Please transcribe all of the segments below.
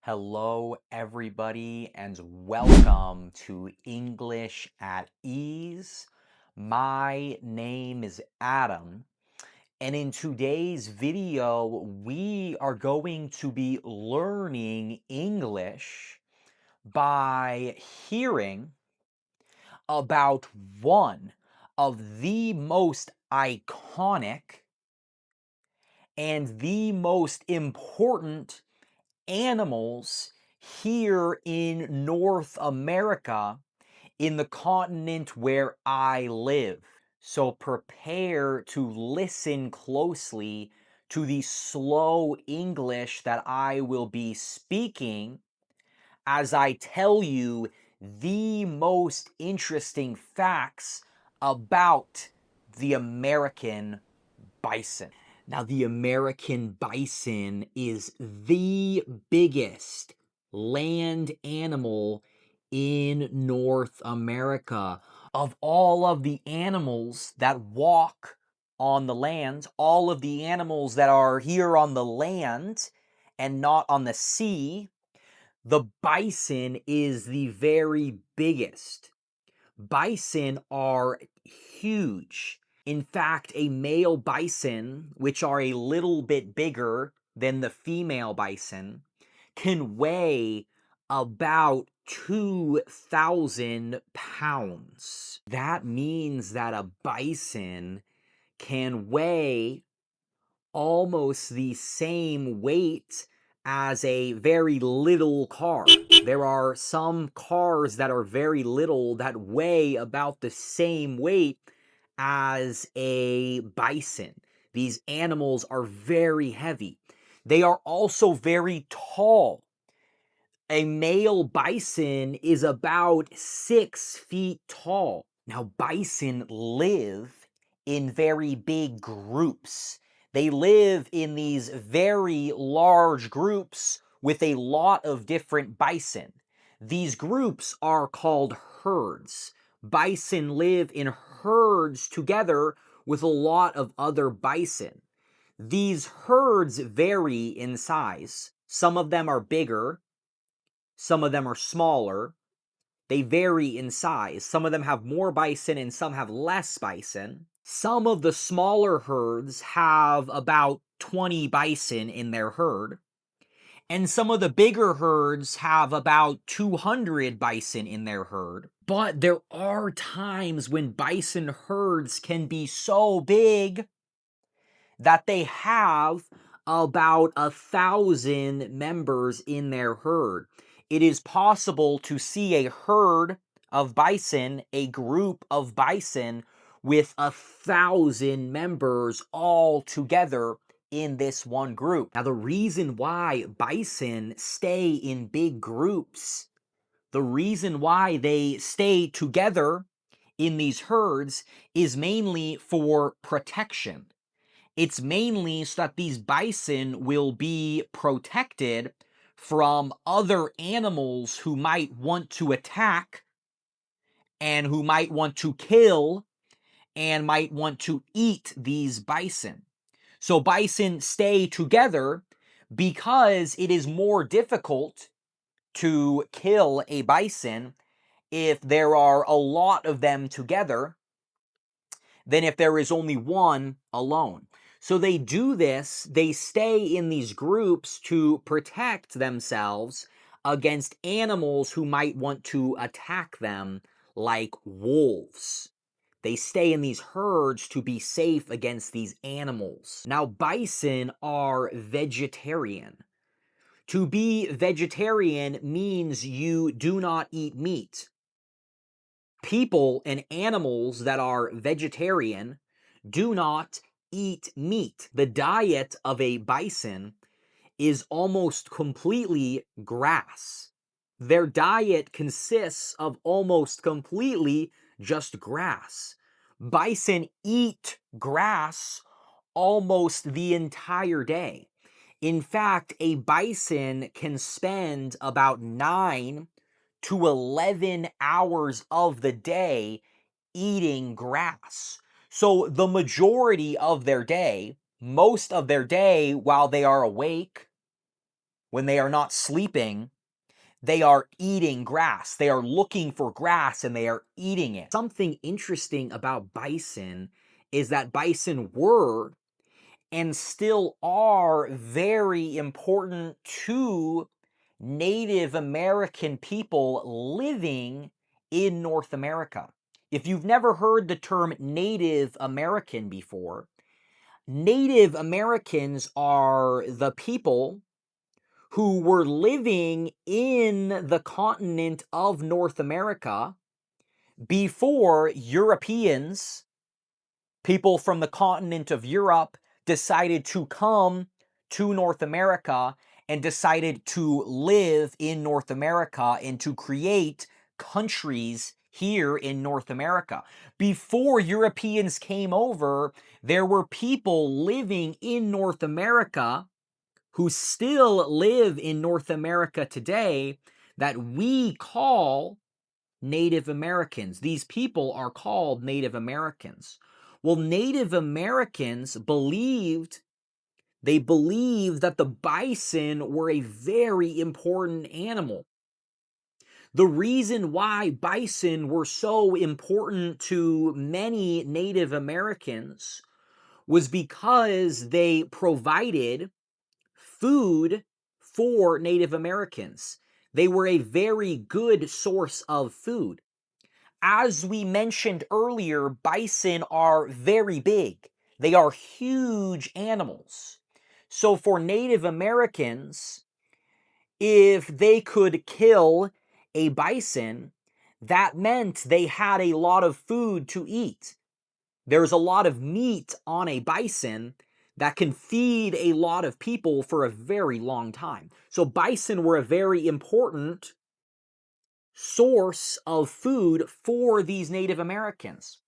Hello, everybody, and welcome to English at Ease. My name is Adam, and in today's video, we are going to be learning English by hearing about one of the most iconic and the most important animals here in North America, in the continent where I live. So prepare to listen closely to the slow English that I will be speaking as I tell you the most interesting facts about the American bison. Now, the American bison is the biggest land animal in North America. Of all of the animals that walk on the land, all of the animals that are here on the land and not on the sea, the bison is the very biggest. Bison are huge. In fact, a male bison, which are a little bit bigger than the female bison, can weigh about 2,000 pounds. That means that a bison can weigh almost the same weight as a very little car. There are some cars that are very little that weigh about the same weight as a bison. These animals are very heavy. They are also very tall. A male bison is about 6 feet tall. Now, bison live in very big groups. They live in these very large groups with a lot of different bison. These groups are called herds. Bison live in herds together with a lot of other bison. These herds vary in size. Some of them are bigger, some of them are smaller. They vary in size. Some of them have more bison and some have less bison. Some of the smaller herds have about 20 bison in their herd. And some of the bigger herds have about 200 bison in their herd. But there are times when bison herds can be so big that they have about 1,000 members in their herd. It is possible to see a herd of bison, a group of bison with 1,000 members all together in this one group. Now, the reason why bison stay in big groups, the reason why they stay together in these herds is mainly for protection. It's mainly so that these bison will be protected from other animals who might want to attack and who might want to kill and might want to eat these bison. So bison stay together because it is more difficult to kill a bison if there are a lot of them together than if there is only one alone. So they do this, they stay in these groups to protect themselves against animals who might want to attack them, like wolves. They stay in these herds to be safe against these animals. Now, bison are vegetarian. To be vegetarian means you do not eat meat. People and animals that are vegetarian do not eat meat. The diet of a bison is almost completely grass. Their diet consists of almost completely just grass. Bison eat grass almost the entire day. In fact, a bison can spend about 9 to 11 hours of the day eating grass. So the majority of their day, most of their day while they are awake, when they are not sleeping, they are eating grass. They are looking for grass and they are eating it. Something interesting about bison is that bison were and still are very important to Native American people living in North America. If you've never heard the term Native American before, Native Americans are the people who were living in the continent of North America before Europeans, people from the continent of Europe, decided to come to North America and decided to live in North America and to create countries here in North America. Before Europeans came over, there were people living in North America who still live in North America today that we call Native Americans. These people are called Native Americans. Well, Native Americans believed that the bison were a very important animal. The reason why bison were so important to many Native Americans was because they provided food for Native Americans. They were a very good source of food. As we mentioned earlier, bison are very big. They are huge animals. So for Native Americans, if they could kill a bison, that meant they had a lot of food to eat. There's a lot of meat on a bison that can feed a lot of people for a very long time. So bison were a very important source of food for these Native Americans.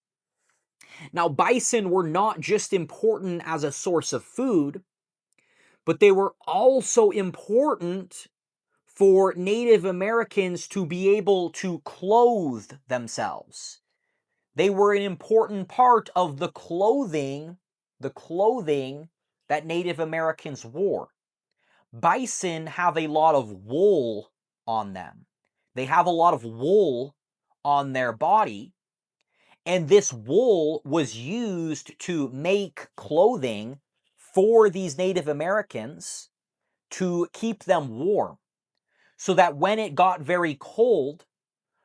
Now, bison were not just important as a source of food, but they were also important for Native Americans to be able to clothe themselves. They were an important part of the clothing that Native Americans wore. Bison have a lot of wool on them. They have a lot of wool on their body, and this wool was used to make clothing for these Native Americans to keep them warm, so that when it got very cold,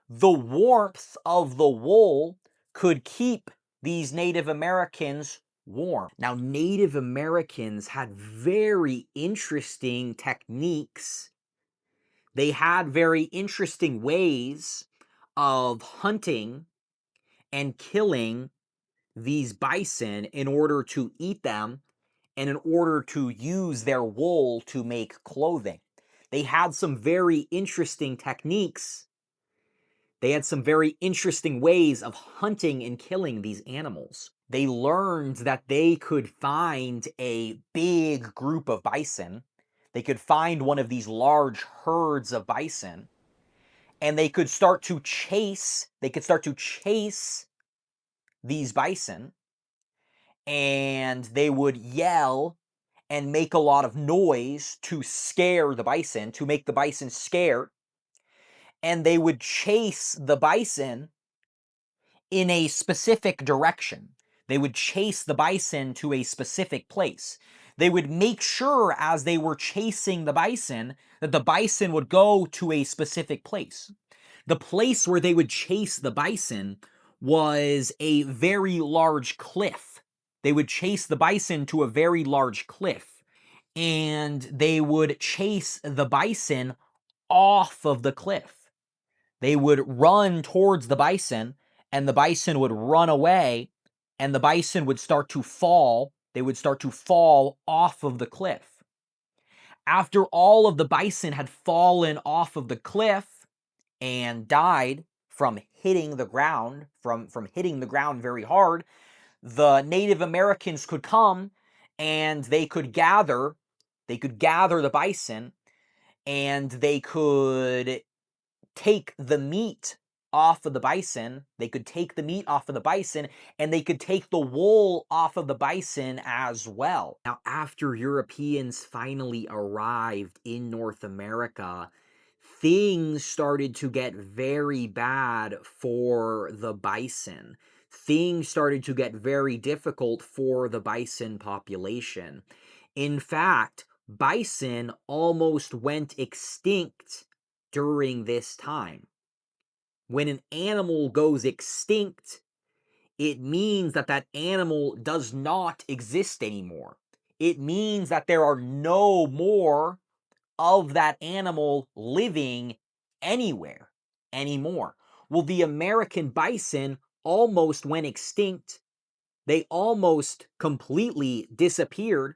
the warmth of the wool could keep these Native Americans warm. Now, Native Americans had very interesting techniques. They had very interesting ways of hunting and killing these bison in order to eat them and in order to use their wool to make clothing. They had some very interesting techniques. They had some very interesting ways of hunting and killing these animals. They learned that they could find a big group of bison. They could find one of these large herds of bison, and they could start to chase these bison, and they would yell and make a lot of noise to scare the bison, to make the bison scared. And they would chase the bison in a specific direction. They would chase the bison to a specific place. They would make sure as they were chasing the bison that the bison would go to a specific place. The place where they would chase the bison was a very large cliff. They would chase the bison to a very large cliff, and they would chase the bison off of the cliff. They would run towards the bison, and the bison would run away, and the bison would start to fall. They would start to fall off of the cliff. After all of the bison had fallen off of the cliff and died from hitting the ground, from hitting the ground very hard, the Native Americans could come and they could gather the bison, and they could take the meat off of the bison, they could take the meat off of the bison, and they could take the wool off of the bison as well. Now, after Europeans finally arrived in North America, things started to get very bad for the bison. Things started to get very difficult for the bison population. In fact, bison almost went extinct during this time. When an animal goes extinct, it means that that animal does not exist anymore. It means that there are no more of that animal living anywhere anymore. Well, the American bison almost went extinct. They almost completely disappeared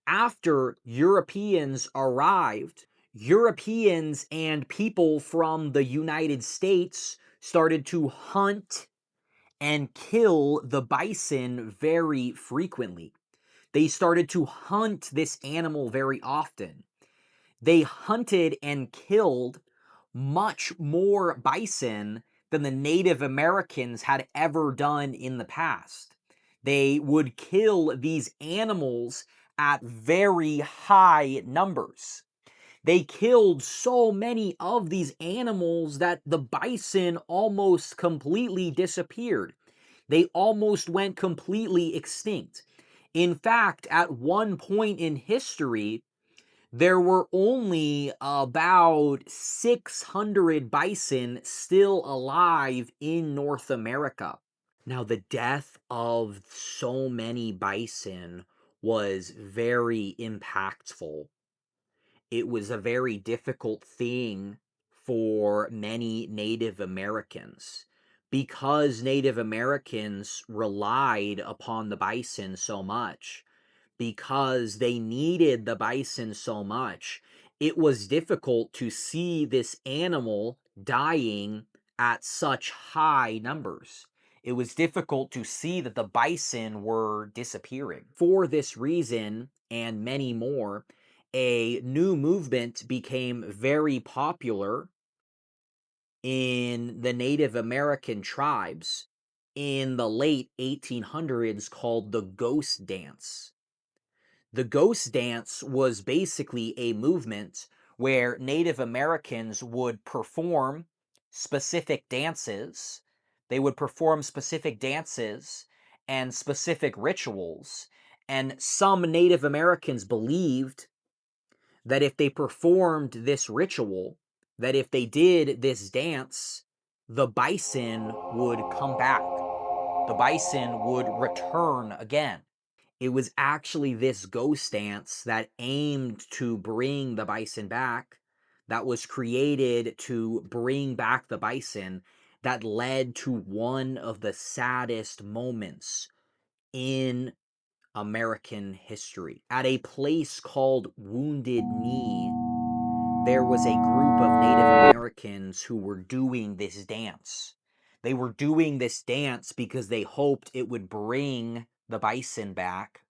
after Europeans arrived. Europeans and people from the United States started to hunt and kill the bison very frequently. They started to hunt this animal very often. They hunted and killed much more bison than the Native Americans had ever done in the past. They would kill these animals at very high numbers. They killed so many of these animals that the bison almost completely disappeared. They almost went completely extinct. In fact, at one point in history, there were only about 600 bison still alive in North America. Now, the death of so many bison was very impactful. It was a very difficult thing for many Native Americans because Native Americans relied upon the bison so much, because they needed the bison so much. It was difficult to see this animal dying at such high numbers. It was difficult to see that the bison were disappearing. For this reason, and many more, a new movement became very popular in the Native American tribes in the late 1800s called the ghost dance. The ghost dance was basically a movement where Native Americans would perform specific dances. They would perform specific dances and specific rituals. And some Native Americans believed that if they performed this ritual, that if they did this dance, the bison would come back. The bison would return again. It was actually this ghost dance that aimed to bring the bison back, that was created to bring back the bison, that led to one of the saddest moments in American history. At a place called Wounded Knee, there was a group of Native Americans who were doing this dance. They were doing this dance because they hoped it would bring the bison back.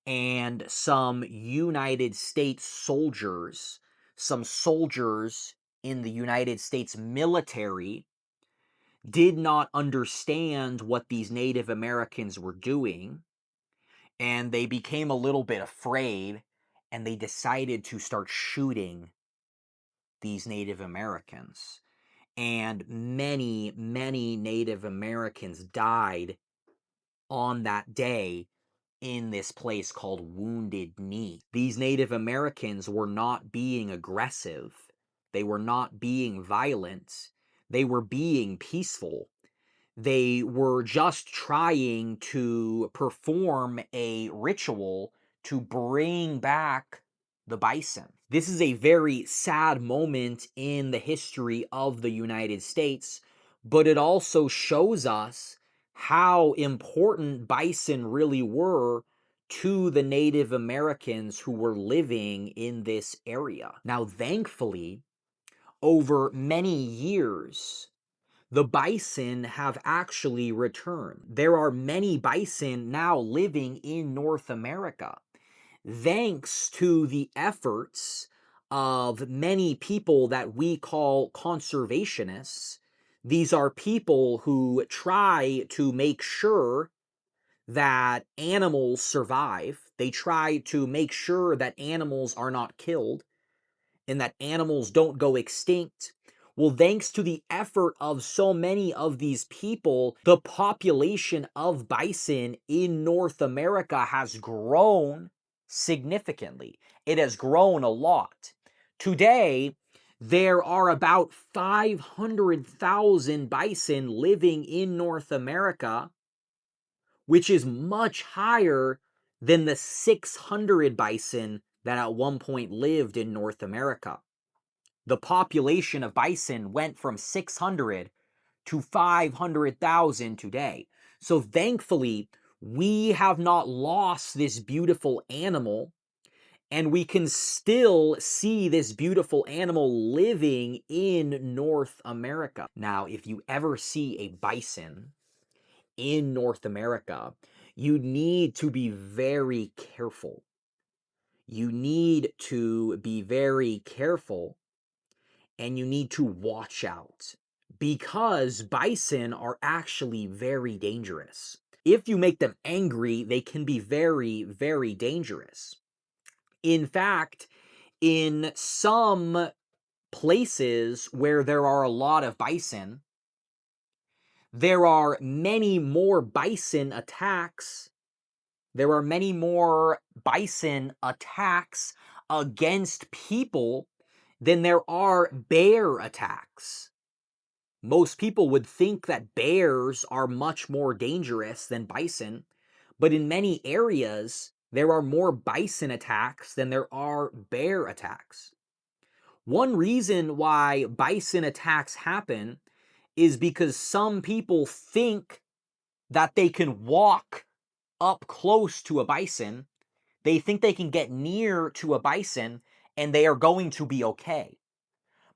And some United States soldiers, some soldiers in the United States military, did not understand what these Native Americans were doing, and they became a little bit afraid, and they decided to start shooting these Native Americans. And many, many Native Americans died on that day in this place called Wounded Knee. These Native Americans were not being aggressive. They were not being violent. They were being peaceful. They were just trying to perform a ritual to bring back the bison. This is a very sad moment in the history of the United States, but it also shows us how important bison really were to the Native Americans who were living in this area. Now, thankfully, over many years, the bison have actually returned. There are many bison now living in North America, thanks to the efforts of many people that we call conservationists. These are people who try to make sure that animals survive. They try to make sure that animals are not killed and that animals don't go extinct. Well, thanks to the effort of so many of these people, the population of bison in North America has grown significantly. It has grown a lot. Today, there are about 500,000 bison living in North America, which is much higher than the 600 bison that at one point lived in North America. The population of bison went from 600 to 500,000 today. So thankfully, we have not lost this beautiful animal, and we can still see this beautiful animal living in North America. Now, if you ever see a bison in North America, you need to be very careful. You need to be very careful, and you need to watch out, because bison are actually very dangerous. If you make them angry, they can be very, very dangerous. In fact, in some places where there are a lot of bison, there are many more bison attacks. There are many more bison attacks against people than there are bear attacks. Most people would think that bears are much more dangerous than bison, but in many areas, there are more bison attacks than there are bear attacks. One reason why bison attacks happen is because some people think that they can walk up close to a bison. They think they can get near to a bison and they are going to be okay.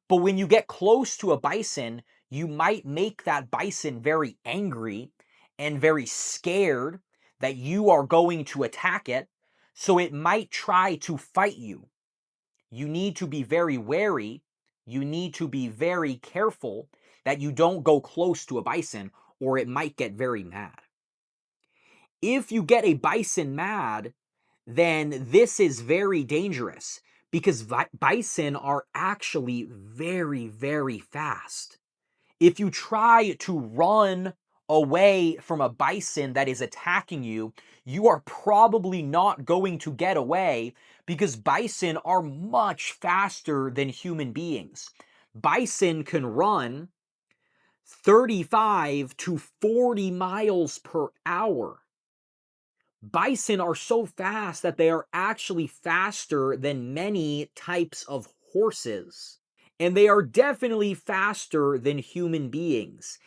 But when you get close to a bison, you might make that bison very angry and very scared that you are going to attack it. So it might try to fight you. You need to be very wary. You need to be very careful that you don't go close to a bison, or it might get very mad. If you get a bison mad, then this is very dangerous, because bison are actually very, very fast. If you try to run away from a bison that is attacking you, you are probably not going to get away, because bison are much faster than human beings. Bison can run 35 to 40 miles per hour. Bison are so fast that they are actually faster than many types of horses. And they are definitely faster than human beings.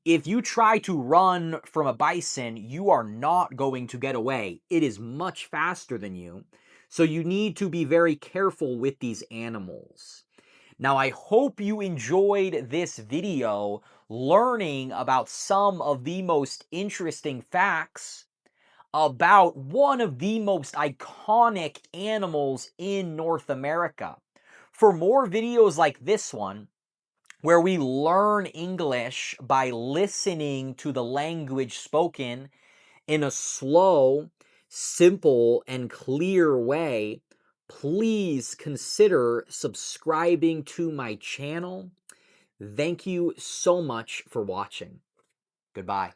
If you try to run from a bison, you are not going to get away. It is much faster than you. So you need to be very careful with these animals. Now, I hope you enjoyed this video learning about some of the most interesting facts about one of the most iconic animals in North America. For more videos like this one, where we learn English by listening to the language spoken in a slow, simple, and clear way, please consider subscribing to my channel. Thank you so much for watching. Goodbye.